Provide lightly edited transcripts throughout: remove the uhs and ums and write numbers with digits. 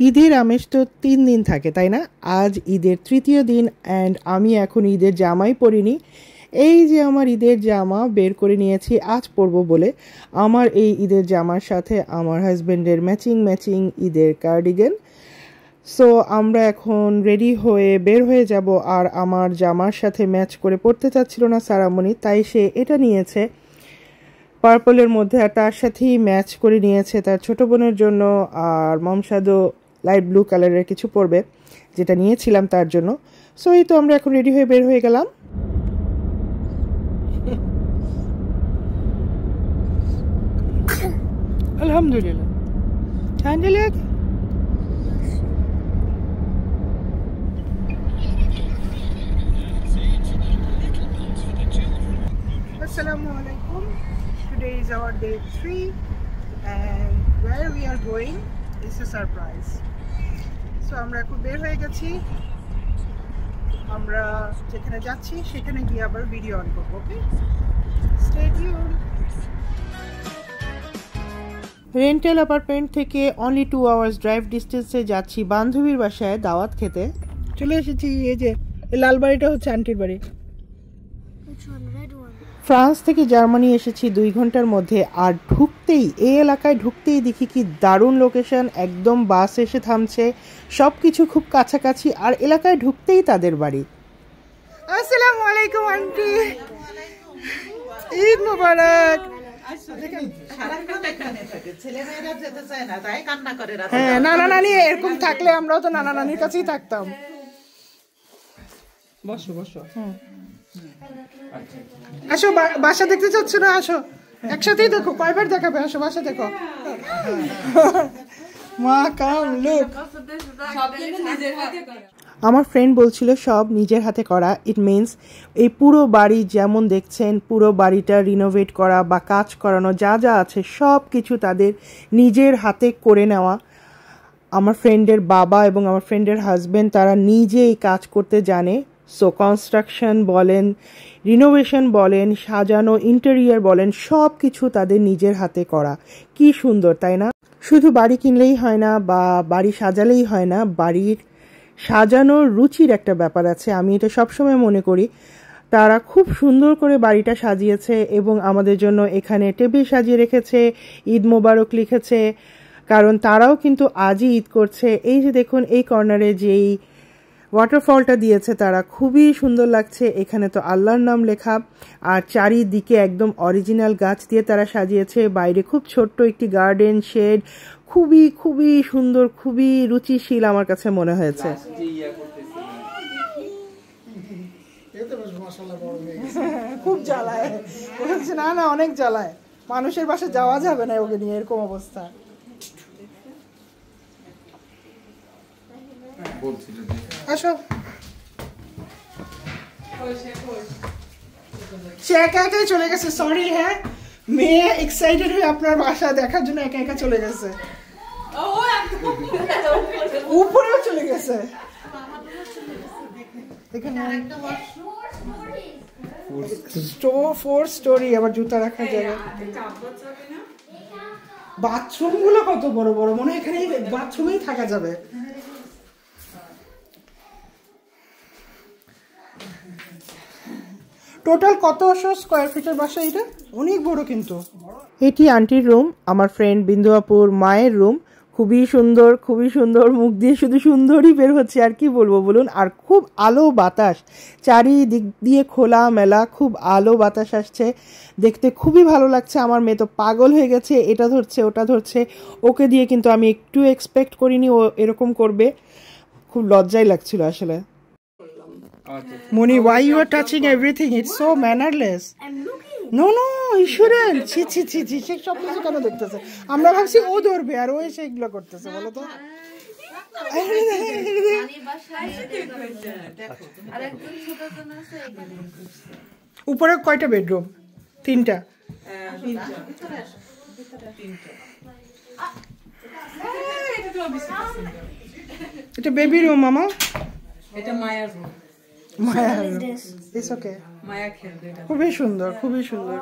ঈদের আমেজ তো 3 দিন থাকে, তাই না? আজ ঈদের তৃতীয় দিন অ্যান্ড আমি এখন ঈদের জামাই পরিনি। এই যে আমার ঈদের জামা বের করে নিয়েছি আজ পরবো বলে। আমার এই ঈদের জামার সাথে আমার হাজব্যান্ডের ম্যাচিং ঈদের কার্ডিগান। সো আমরা এখন রেডি হয়ে বের হয়ে যাব। আর আমার জামার সাথে ম্যাচ করে পরতে চাচ্ছিল না সারামণি, তাই সে এটা নিয়েছে পার্পলের মধ্যে, আর তার সাথেই ম্যাচ করে নিয়েছে তার ছোট বোনের জন্য। আর মমসাদও লাইট ব্লু কালারের কিছু পরবে, যেটা নিয়েছিলাম তার জন্য। সো এই তো আমরা এখন রেডি হয়ে বের হয়ে গেলাম। আলহামদুলিল্লাহ। ঠান্ডা লাগে? Assalamu alaikum. Today is our day 3 and where we are going is a surprise. So আমরা এখন বের হয়ে গেছি, আমরা যেখানে যাচ্ছি সেখানে গিয়ে আবার ভিডিও অন করব। ওকে, স্টে টিউন। রেন্টাল অ্যাপার্টমেন্ট থেকে অনলি 2 আওয়ার্স ড্রাইভ ডিস্টেন্সে যাচ্ছি বান্ধবীর বাসায় দাওয়াত খেতে। চলে এসেছি, এই যে লাল বাড়িটা হচ্ছে আন্টির বাড়ি। ফ্রান্স থেকে জার্মানি এসেছি 2 ঘন্টার মধ্যে, আর ঢুকতেই এই এলাকায় ঢুকতেই দেখি কি দারুণ লোকেশন, একদম বাস এসে থামছে, সব কিছু খুব কাছাকাছি, আর এলাকায় ঢুকতেই তাদের বাড়ি। আসসালামু আলাইকুম আন্টি, ঈদ মোবারক। হ্যাঁ, নানা নানি এরকম থাকলে আমরাও তো নানা নানির কাছেই থাকতাম। বসো বসো। আসো, বাসা দেখতে চাচ্ছ না? আসো একসাথেই দেখো, কয়বার দেখাবে? আসো বাসা দেখো। মা কাম লুক। আমার ফ্রেন্ড বলছিল সব নিজের হাতে করা। ইট মিনস এই পুরো বাড়ি যেমন দেখছেন, পুরো বাড়িটা রিনোভেট করা বা কাজ করানো যা যা আছে সব কিছু তাদের নিজের হাতে করে নেওয়া। আমার ফ্রেন্ডের বাবা এবং আমার ফ্রেন্ডের হাজব্যান্ড তারা নিজে এই কাজ করতে জানে। সো কনস্ট্রাকশন বলেন, রিনোভেশন বলেন, সাজানো ইন্টেরিয়ার বলেন, সব কিছু তাদের নিজের হাতে করা। কি সুন্দর, তাই না? শুধু বাড়ি কিনলেই হয় না বা বাড়ি সাজালেই হয় না, বাড়ির সাজানোর রুচির একটা ব্যাপার আছে। আমি এটা সবসময় মনে করি। তারা খুব সুন্দর করে বাড়িটা সাজিয়েছে এবং আমাদের জন্য এখানে টেবিল সাজিয়ে রেখেছে, ঈদ মোবারক লিখেছে, কারণ তারাও কিন্তু আজই ঈদ করছে। এই যে দেখুন এই কর্নারে যেই ওয়াটারফলটা দিয়েছে তারা, খুবই সুন্দর লাগছে। এখানে তো আল্লাহর নাম লেখা, আর চারিদিকে একদম অরিজিনাল গাছ দিয়ে তারা সাজিয়েছে। বাইরে খুব ছোট্ট একটি গার্ডেন শেড, খুবই খুবই সুন্দর, খুবই রুচিশীল আমার কাছে মনে হয়েছে। খুব জ্বালায়, না না অনেক জ্বালায়, মানুষের বাসায় যাওয়া যাবে না ওকে নিয়ে, এরকম অবস্থা। আসো, সে একা একাই চলে গেছে। সরি, হ্যাঁ, মেয়ে এক্সাইটেড হয়ে আপনার বাসা দেখার জন্য একা একা চলে গেছে, উপরেও চলে গেছে। এখানে 4 স্টোরি, আবার জুতা রাখার জায়গা। বাথরুম গুলো কত বড় বড়, মনে হয় এখানে বাথরুমেই থাকা যাবে। টোটাল কতশো স্কোয়ার ফিটের বাসা এটা? অনেক বড় কিন্তু। এটি আন্টির রুম, আমার ফ্রেন্ড বিন্দু আপুর মায়ের রুম। খুবই সুন্দর, খুবই সুন্দর, মুখ দিয়ে শুধু সুন্দরই বের হচ্ছে, আর কি বলবো বলুন। আর খুব আলো বাতাস, চারিদিক দিয়ে খোলা মেলা, খুব আলো বাতাস আসছে, দেখতে খুবই ভালো লাগছে। আমার মেয়ে তো পাগল হয়ে গেছে, এটা ধরছে ওটা ধরছে। ওকে দিয়ে কিন্তু আমি একটু এক্সপেক্ট করিনি ও এরকম করবে, খুব লজ্জাই লাগছিল আসলে। Moni, why you are touching everything? It's so mannerless. I'm looking. No, you shouldn't. ছি সে সব কিছু কেন দেখতেছে? আমরা ভাবছি ও ধরবে আর ও এসে এগুলো করতেছে, বলো তো। উপরে কয়টা বেডরুম? 3টা। এটা বেবি রুম মামা। এটা মায়ার রুম। Maya, it's okay. মায়া খেলবে এটা। খুবই সুন্দর, খুবই সুন্দর।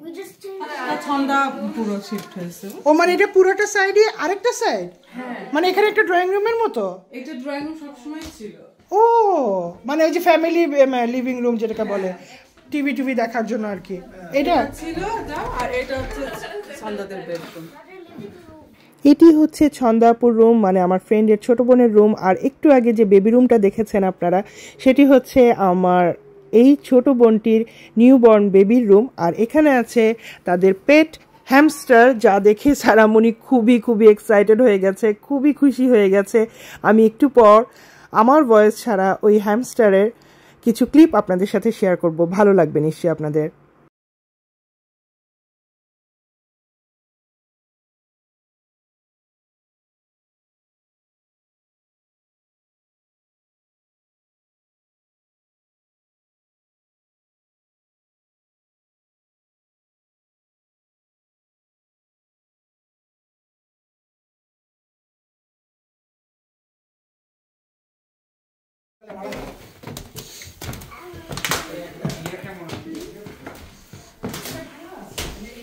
We just ঠান্ডা পুরো শিফট হয়েছে। ও মানে এটা পুরোটা সাইডে আরেকটা সাইড, মানে এখানে একটা ড্রয়িং রুমের মতো। এটা ড্রয়িং রুম সবসময় ছিল। ও মানে ওই যে ফ্যামিলি লিভিং রুম যেটাকে বলে, টিভি দেখার জন্য আর কি। এটা ছিল দাও, আর এটা হচ্ছে সন্ধ্যাদের বেডরুম। এটি হচ্ছে ছন্দাপুর রুম, মানে আমার ফ্রেন্ডের ছোট বোনের রুম। আর একটু আগে যে বেবি রুমটা দেখেছেন আপনারা, সেটি হচ্ছে আমার এই ছোট বোনটির নিউবর্ন বেবির রুম। আর এখানে আছে তাদের পেট হ্যামস্টার, যা দেখে সারামণি খুবই এক্সাইটেড হয়ে গেছে, খুবই খুশি হয়ে গেছে। আমি একটু পর আমার ভয়েস ছাড়া ওই হ্যামস্টারের কিছু ক্লিপ আপনাদের সাথে শেয়ার করব, ভালো লাগবে নিশ্চয়ই আপনাদের।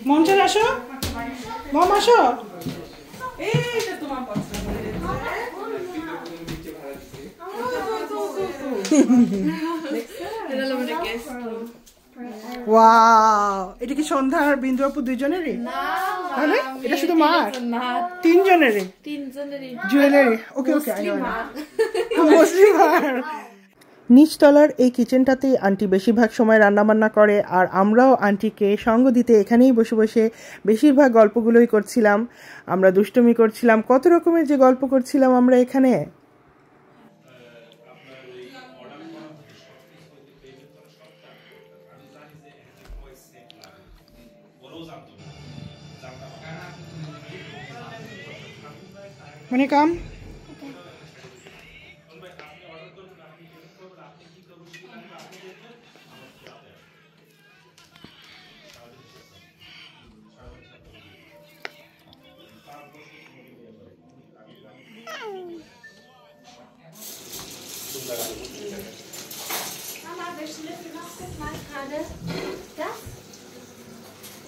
মঞ্চে আসো, মম আসো। এইটা তোমার পছন্দ। ওয়াও, এটা কি সন্ধ্যা আর বিন্দু আপু দুইজনেরই? তাহলে এটা শুধু মার? তিনজনেরই জুয়েলারি। ওকে মুসলিমার। নিচতলার এই কিচেনটাতেই আন্টি বেশিরভাগ সময় রান্নাবান্না করে, আর আমরাও আন্টিকে সঙ্গ দিতে এখানেই বসে বসে বেশিরভাগ গল্পগুলোই করছিলাম। আমরা দুষ্টুমি করছিলাম, কত রকমের যে গল্প করছিলাম আমরা এখানে। মানে কাম Mama, welchen Löffel machst du mal gerade? Das?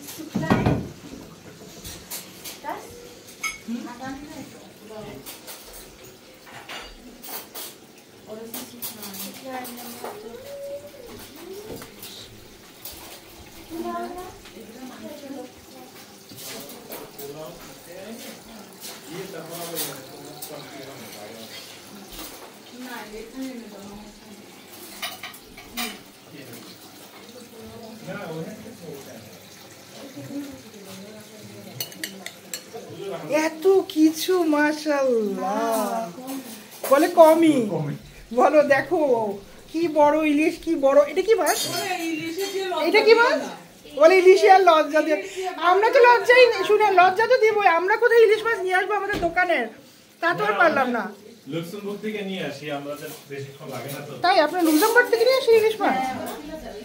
Ist zu klein. Das? Na dann nicht. Oder ist es zu klein? Zu klein, dann warte. Nein, wir können nicht noch. এত কিছু মাশাআল্লাহ, বলে কমই বলো। দেখো কি বড় ইলিশ, কি বড়। এটা কি মাছ? এটা কি মাছ? বলে ইলিশে আর লজ্জা দিয়ে। আমরা তো লজ্জাই নেই, শুনে লজ্জা তো দিবই। আমরা কোথায় ইলিশ মাছ নিয়ে আসবো আমাদের দোকানের? তা তো আর পারলাম না। লুক্সেমবুর্গ থেকে নিয়ে আসি আমরা, বেশিক্ষণ লাগে না তো। তাই আপনার লুক্সেমবুর্গ থেকে নিয়ে আসি ইলিশ মাছ?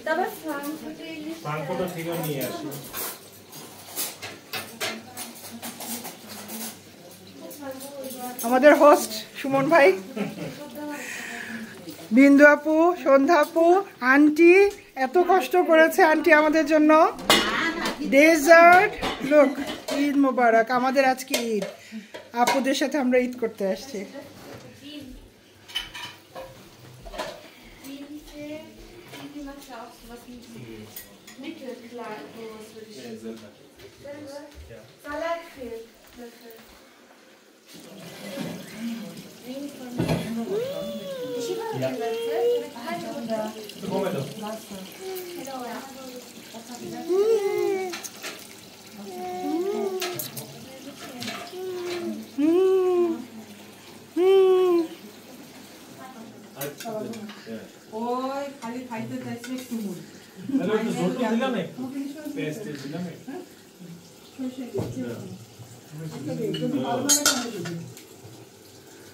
তবে ফ্রাঙ্কফুর্ট থেকে নিয়ে আসি। আমাদের হোস্ট সুমন ভাই, বিন্দু আপু, সন্ধ্যা আপু, আন্টি এত কষ্ট করেছে আন্টি আমাদের জন্য। ডেজার্ট, লোক ঈদ মোবারক। আমাদের আজকে ঈদ, আপুদের সাথে আমরা ঈদ করতে আসছি। ওই খালি খাইতে চাইছে একটু মুড়ি। তাহলে একটু ঝোল দিলাম, একটু পেস্ট দিলাম,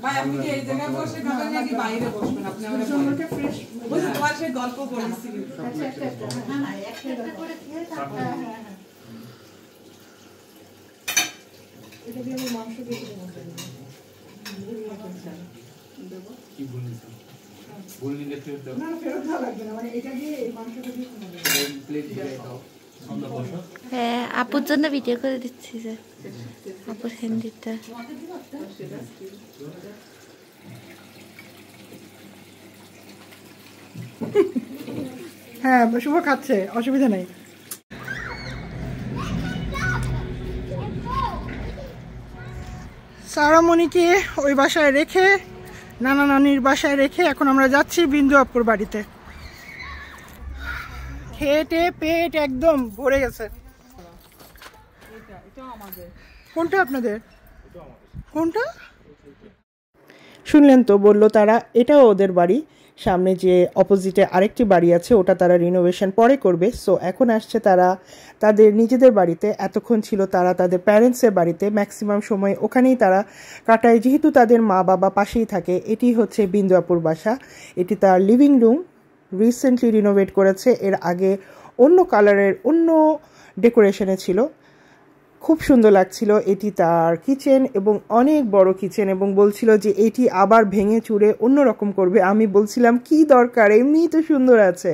ভাই আপনি কি এই জায়গায় বসে খাবেন নাকি বাইরে বসবেন? আপনি আমারে বলেন। বুঝি তোমার সাথে গল্প করেছি। না না, একটা করে খেয়ে তারপর এটা দিয়ে আমি মাংস দিয়ে দেব। কি বলছিস? বললি না ফেরত দাও। না ফেরত দেওয়া লাগবে না, মানে এটা দিয়ে এই মাংসটা দিয়ে খাওয়া যাবে। প্লেট দিয়ে দাও। হ্যাঁ আপুর জন্য ভিডিও করে দিচ্ছি যে আপুর হিন্দিটা হ্যাঁ শুভ খাচ্ছে অসুবিধা নেই সারামণিকে ওই বাসায় রেখে নানা নানির বাসায় রেখে এখন আমরা যাচ্ছি বিন্দু আপুর বাড়িতে খেটে পেট একদম ভরে গেছে কোনটা আপনাদের কোনটা শুনলেন তো বললো তারা এটাও ওদের বাড়ি সামনে যে অপোজিটে আরেকটি বাড়ি আছে ওটা তারা রিনোভেশন পরে করবে সো এখন আসছে তারা তাদের নিজেদের বাড়িতে এতক্ষণ ছিল তারা তাদের প্যারেন্টসের বাড়িতে ম্যাক্সিমাম সময় ওখানেই তারা কাটায় যেহেতু তাদের মা বাবা পাশেই থাকে এটি হচ্ছে বিন্দু আপুর বাসা এটি তার লিভিং রুম রিসেন্টলি রিনোভেট করেছে এর আগে অন্য কালারের অন্য ডেকোরেশনে ছিল খুব সুন্দর লাগছিল এটি তার কিচেন এবং অনেক বড় কিচেন এবং বলছিল যে এটি আবার ভেঙে চুরে অন্যরকম করবে আমি বলছিলাম কি দরকার এমনিই তো সুন্দর আছে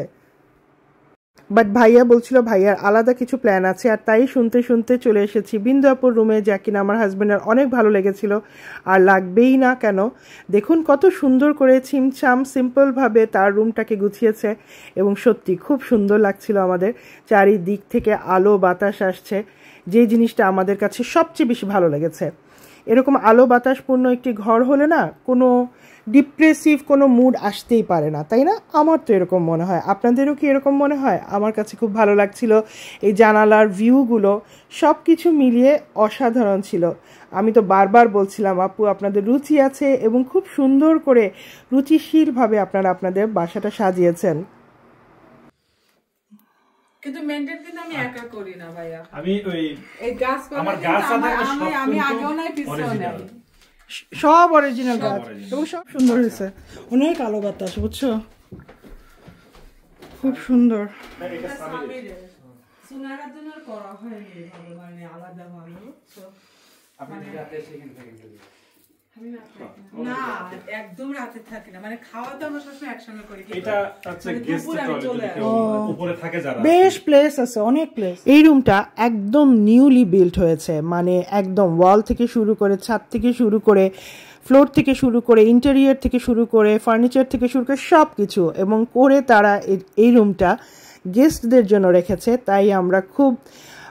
বাট ভাইয়া বলছিল ভাইয়ার আলাদা কিছু প্ল্যান আছে আর তাই শুনতে শুনতে চলে এসেছি বিন্দু আপুর রুমে যা কিনা আমার হাজব্যান্ডের অনেক ভালো লেগেছিল আর লাগবেই না কেন দেখুন কত সুন্দর করে ছিমছাম সিম্পলভাবে তার রুমটাকে গুছিয়েছে এবং সত্যি খুব সুন্দর লাগছিল আমাদের চারিদিক থেকে আলো বাতাস আসছে যে জিনিসটা আমাদের কাছে সবচেয়ে বেশি ভালো লেগেছে এরকম আলো বাতাসপূর্ণ একটি ঘর হলে না কোনো ডিপ্রেসিভ কোনো মুড আসতেই পারে না তাই না আমার তো এরকম মনে হয় আপনাদেরও কি এরকম মনে হয় আমার কাছে খুব ভালো লাগছিল এই জানালার ভিউগুলো সব কিছু মিলিয়ে অসাধারণ ছিল আমি তো বারবার বলছিলাম আপু আপনাদের রুচি আছে এবং খুব সুন্দর করে রুচিশীলভাবে আপনারা আপনাদের বাসাটা সাজিয়েছেন কিন্তু মেইনটেইন কিন্তু আমি একা করি না ভাইয়া আমি ওই এই গাছ আমার গাছ আমি আগেও নাই পিছনেও নাই সব অরিজিনাল গাছ এবং সব সুন্দর হয়েছে অনেক আলো বাতাস বুঝছো খুব সুন্দর সুনারার জন্য করা হয়নি ভালো মানে আলাদা ভালো আপনি রাতে সেখানে থাকেন না একদম রাতে থাকি না মানে খাওয়া তো আমরা সবসময় একসঙ্গে করি এটা হচ্ছে গেস্ট টয়লেট উপরে থাকে যারা বেশ প্লেস আছে অনেক প্লেস এই রুমটা একদম নিউলি বিল্ড হয়েছে মানে একদম ওয়াল থেকে শুরু করে ছাদ থেকে শুরু করে ফ্লোর থেকে শুরু করে ইন্টেরিয়র থেকে শুরু করে ফার্নিচার থেকে শুরু করে সব কিছু এবং করে তারা এই রুমটা গেস্টদের জন্য রেখেছে তাই আমরা খুব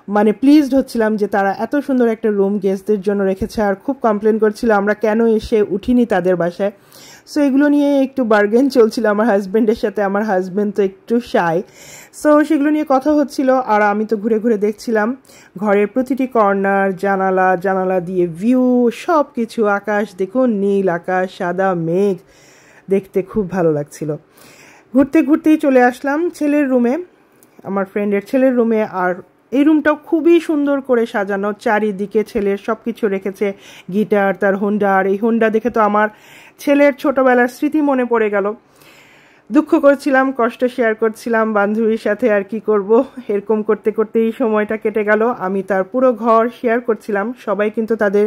মানে প্লিজড হচ্ছিলাম যে তারা এত সুন্দর একটা রুম গেস্টদের জন্য রেখেছে আর খুব কমপ্লেন করছিল আমরা কেন এসে উঠিনি তাদের বাসায় সো এগুলো নিয়ে একটু বার্গেন চলছিল আমার হাজব্যান্ডের সাথে আমার হাজব্যান্ড তো একটু শাই সো সেগুলো নিয়ে কথা হচ্ছিল আর আমি তো ঘুরে ঘুরে দেখছিলাম ঘরের প্রতিটি কর্নার জানালা দিয়ে ভিউ সব কিছু আকাশ দেখুন নীল আকাশ সাদা মেঘ দেখতে খুব ভালো লাগছিল ঘুরতে ঘুরতেই চলে আসলাম ছেলের রুমে আমার ফ্রেন্ডের ছেলের রুমে আর এই রুমটাও খুবই সুন্দর করে সাজানো চারিদিকে ছেলের সব কিছু রেখেছে গিটার তার হোন্ডা আর এই হোন্ডা দেখে তো আমার ছেলের ছোটবেলার স্মৃতি মনে পড়ে গেল দুঃখ করছিলাম কষ্ট শেয়ার করছিলাম বান্ধবীর সাথে আর কি করব এরকম করতে করতেই সময়টা কেটে গেল আমি তার পুরো ঘর শেয়ার করছিলাম সবাই কিন্তু তাদের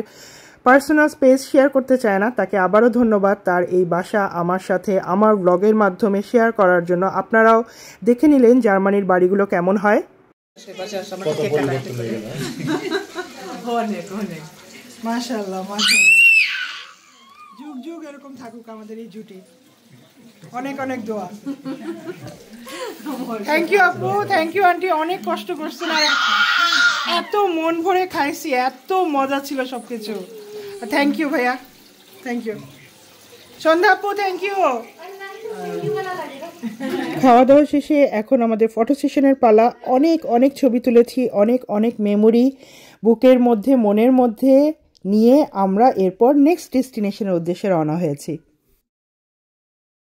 পার্সোনাল স্পেস শেয়ার করতে চায় না তাকে আবারও ধন্যবাদ তার এই বাসা আমার সাথে আমার ব্লগের মাধ্যমে শেয়ার করার জন্য আপনারাও দেখে নিলেন জার্মানির বাড়িগুলো কেমন হয় মাশাআল্লাহ মাশাআল্লাহ যুগ যুগ এরকম থাকুক আমাদের এই জুটি অনেক অনেক দোয়া থ্যাংক ইউ আপু থ্যাংক ইউ আন্টি অনেক কষ্ট করছেন আর এত মন ভরে খাইছি এত মজা ছিল সবকিছু থ্যাংক ইউ ভাইয়া থ্যাংক ইউ সন্ধ্যা আপু থ্যাংক ইউ খাওয়া দাওয়া শেষে এখন আমাদের ফটো সেশনের পালা অনেক অনেক ছবি তুলেছি অনেক অনেক মেমোরি বুকের মধ্যে মনের মধ্যে নিয়ে আমরা এরপর নেক্সট ডেস্টিনেশনের উদ্দেশ্যে রওনা হয়েছি